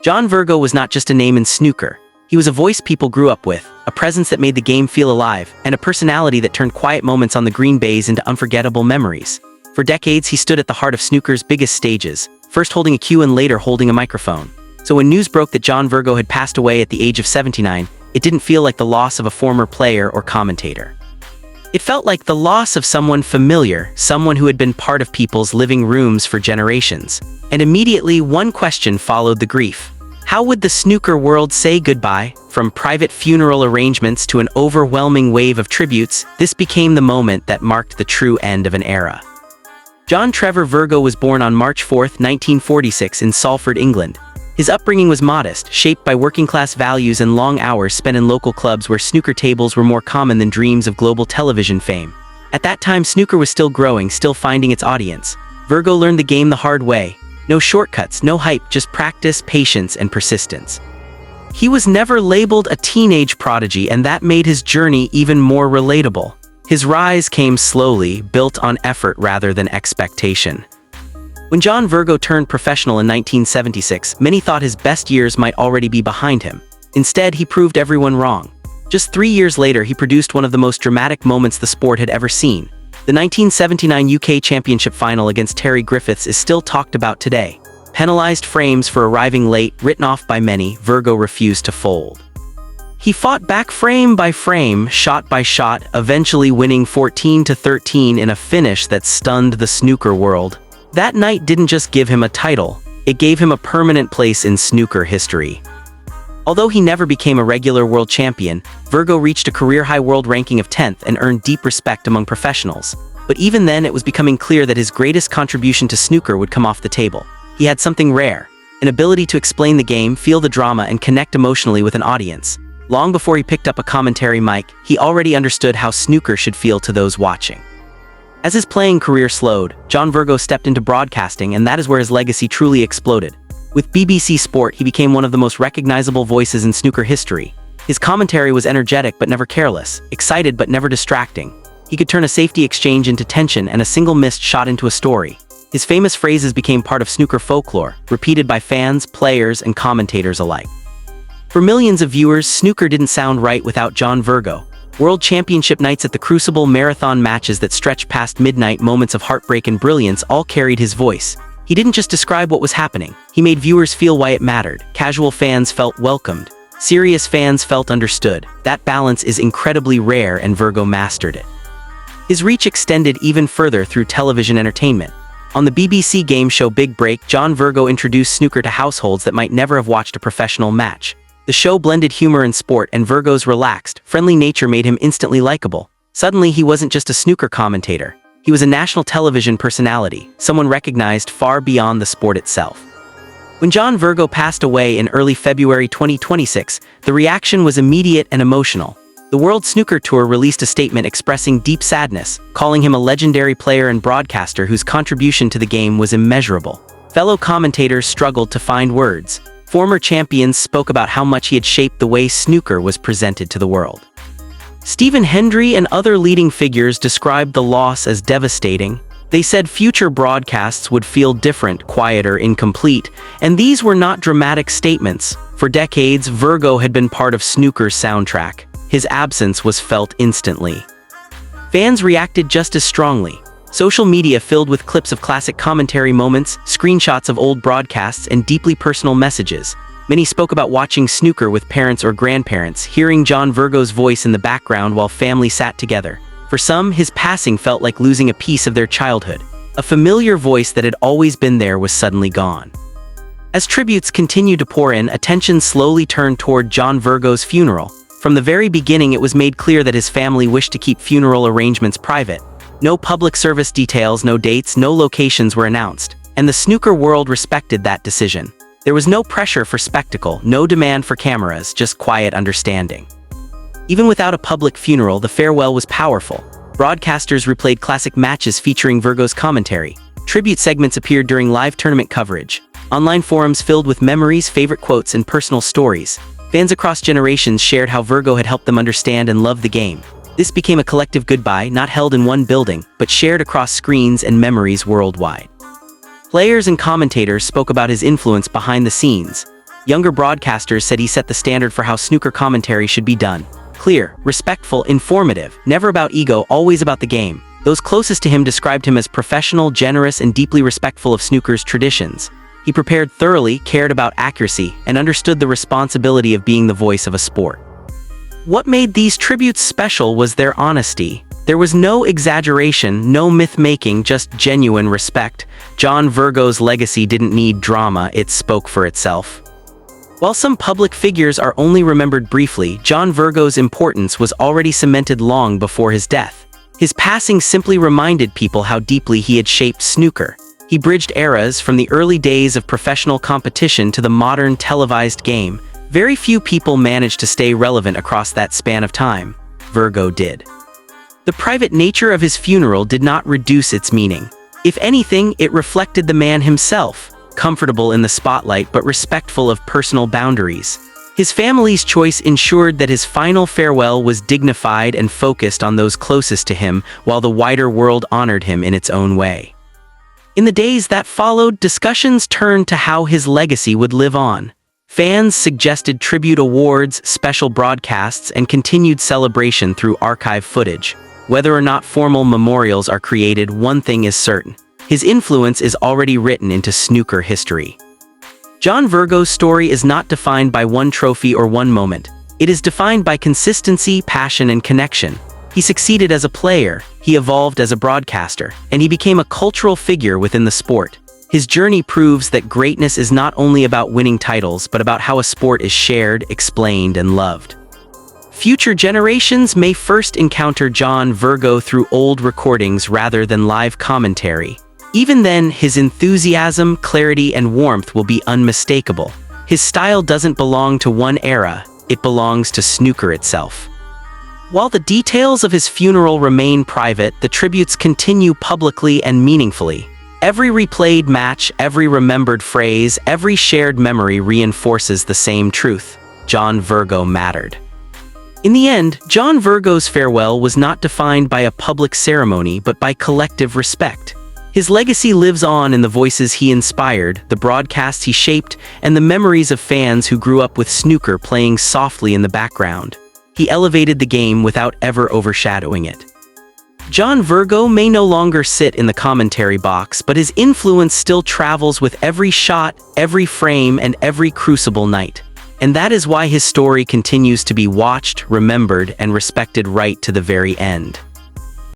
John Virgo was not just a name in snooker. He was a voice people grew up with, a presence that made the game feel alive, and a personality that turned quiet moments on the green bays into unforgettable memories. For decades, he stood at the heart of snooker's biggest stages, first holding a cue and later holding a microphone. So when news broke that John Virgo had passed away at the age of 79, it didn't feel like the loss of a former player or commentator. It felt like the loss of someone familiar, someone who had been part of people's living rooms for generations. And immediately, one question followed the grief. How would the snooker world say goodbye? From private funeral arrangements to an overwhelming wave of tributes, this became the moment that marked the true end of an era. John Trevor Virgo was born on March 4, 1946 in Salford, England. His upbringing was modest, shaped by working-class values and long hours spent in local clubs where snooker tables were more common than dreams of global television fame. At that time, snooker was still growing, still finding its audience. Virgo learned the game the hard way. No shortcuts, no hype, just practice, patience, and persistence. He was never labeled a teenage prodigy, and that made his journey even more relatable. His rise came slowly, built on effort rather than expectation. When John Virgo turned professional in 1976, many thought his best years might already be behind him. Instead, he proved everyone wrong. Just 3 years later, he produced one of the most dramatic moments the sport had ever seen. The 1979 UK Championship final against Terry Griffiths is still talked about today. Penalized frames for arriving late, written off by many, Virgo refused to fold. He fought back frame by frame, shot by shot, eventually winning 14-13 in a finish that stunned the snooker world. That night didn't just give him a title, it gave him a permanent place in snooker history. Although he never became a regular world champion, Virgo reached a career-high world ranking of 10th and earned deep respect among professionals. But even then, it was becoming clear that his greatest contribution to snooker would come off the table. He had something rare, an ability to explain the game, feel the drama, and connect emotionally with an audience. Long before he picked up a commentary mic, he already understood how snooker should feel to those watching. As his playing career slowed, John Virgo stepped into broadcasting, and that is where his legacy truly exploded. With BBC Sport, he became one of the most recognizable voices in snooker history. His commentary was energetic but never careless, excited but never distracting. He could turn a safety exchange into tension and a single missed shot into a story. His famous phrases became part of snooker folklore, repeated by fans, players, and commentators alike. For millions of viewers, snooker didn't sound right without John Virgo. World Championship nights at the Crucible, marathon matches that stretched past midnight, moments of heartbreak and brilliance all carried his voice. He didn't just describe what was happening, he made viewers feel why it mattered. Casual fans felt welcomed. Serious fans felt understood. That balance is incredibly rare, and Virgo mastered it. His reach extended even further through television entertainment. On the BBC game show Big Break, John Virgo introduced snooker to households that might never have watched a professional match. The show blended humor and sport, and Virgo's relaxed, friendly nature made him instantly likable. Suddenly, he wasn't just a snooker commentator. He was a national television personality, someone recognized far beyond the sport itself. When John Virgo passed away in early February 2026, the reaction was immediate and emotional. The World Snooker Tour released a statement expressing deep sadness, calling him a legendary player and broadcaster whose contribution to the game was immeasurable. Fellow commentators struggled to find words. Former champions spoke about how much he had shaped the way snooker was presented to the world. Stephen Hendry and other leading figures described the loss as devastating. They said future broadcasts would feel different, quieter, incomplete, and these were not dramatic statements. For decades, Virgo had been part of snooker's soundtrack. His absence was felt instantly. Fans reacted just as strongly. Social media filled with clips of classic commentary moments, screenshots of old broadcasts, and deeply personal messages. Many spoke about watching snooker with parents or grandparents, hearing John Virgo's voice in the background while family sat together. For some, his passing felt like losing a piece of their childhood. A familiar voice that had always been there was suddenly gone. As tributes continued to pour in, attention slowly turned toward John Virgo's funeral. From the very beginning, it was made clear that his family wished to keep funeral arrangements private. No public service details, no dates, no locations were announced, and the snooker world respected that decision. There was no pressure for spectacle, no demand for cameras, just quiet understanding. Even without a public funeral, the farewell was powerful. Broadcasters replayed classic matches featuring Virgo's commentary. Tribute segments appeared during live tournament coverage. Online forums filled with memories, favorite quotes, and personal stories. Fans across generations shared how Virgo had helped them understand and love the game. This became a collective goodbye, not held in one building, but shared across screens and memories worldwide. Players and commentators spoke about his influence behind the scenes. Younger broadcasters said he set the standard for how snooker commentary should be done. Clear, respectful, informative, never about ego, always about the game. Those closest to him described him as professional, generous, and deeply respectful of snooker's traditions. He prepared thoroughly, cared about accuracy, and understood the responsibility of being the voice of a sport. What made these tributes special was their honesty. There was no exaggeration, no myth-making, just genuine respect. John Virgo's legacy didn't need drama, it spoke for itself. While some public figures are only remembered briefly, John Virgo's importance was already cemented long before his death. His passing simply reminded people how deeply he had shaped snooker. He bridged eras from the early days of professional competition to the modern televised game. Very few people managed to stay relevant across that span of time. Virgo did. The private nature of his funeral did not reduce its meaning. If anything, it reflected the man himself, comfortable in the spotlight but respectful of personal boundaries. His family's choice ensured that his final farewell was dignified and focused on those closest to him, while the wider world honored him in its own way. In the days that followed, discussions turned to how his legacy would live on. Fans suggested tribute awards, special broadcasts, and continued celebration through archive footage. Whether or not formal memorials are created, one thing is certain: his influence is already written into snooker history. John Virgo's story is not defined by one trophy or one moment. It is defined by consistency, passion, and connection. He succeeded as a player, he evolved as a broadcaster, and he became a cultural figure within the sport. His journey proves that greatness is not only about winning titles, but about how a sport is shared, explained, and loved. Future generations may first encounter John Virgo through old recordings rather than live commentary. Even then, his enthusiasm, clarity, and warmth will be unmistakable. His style doesn't belong to one era, it belongs to snooker itself. While the details of his funeral remain private, the tributes continue publicly and meaningfully. Every replayed match, every remembered phrase, every shared memory reinforces the same truth: John Virgo mattered. In the end, John Virgo's farewell was not defined by a public ceremony but by collective respect. His legacy lives on in the voices he inspired, the broadcasts he shaped, and the memories of fans who grew up with snooker playing softly in the background. He elevated the game without ever overshadowing it. John Virgo may no longer sit in the commentary box, but his influence still travels with every shot, every frame, and every Crucible night. And that is why his story continues to be watched, remembered, and respected right to the very end.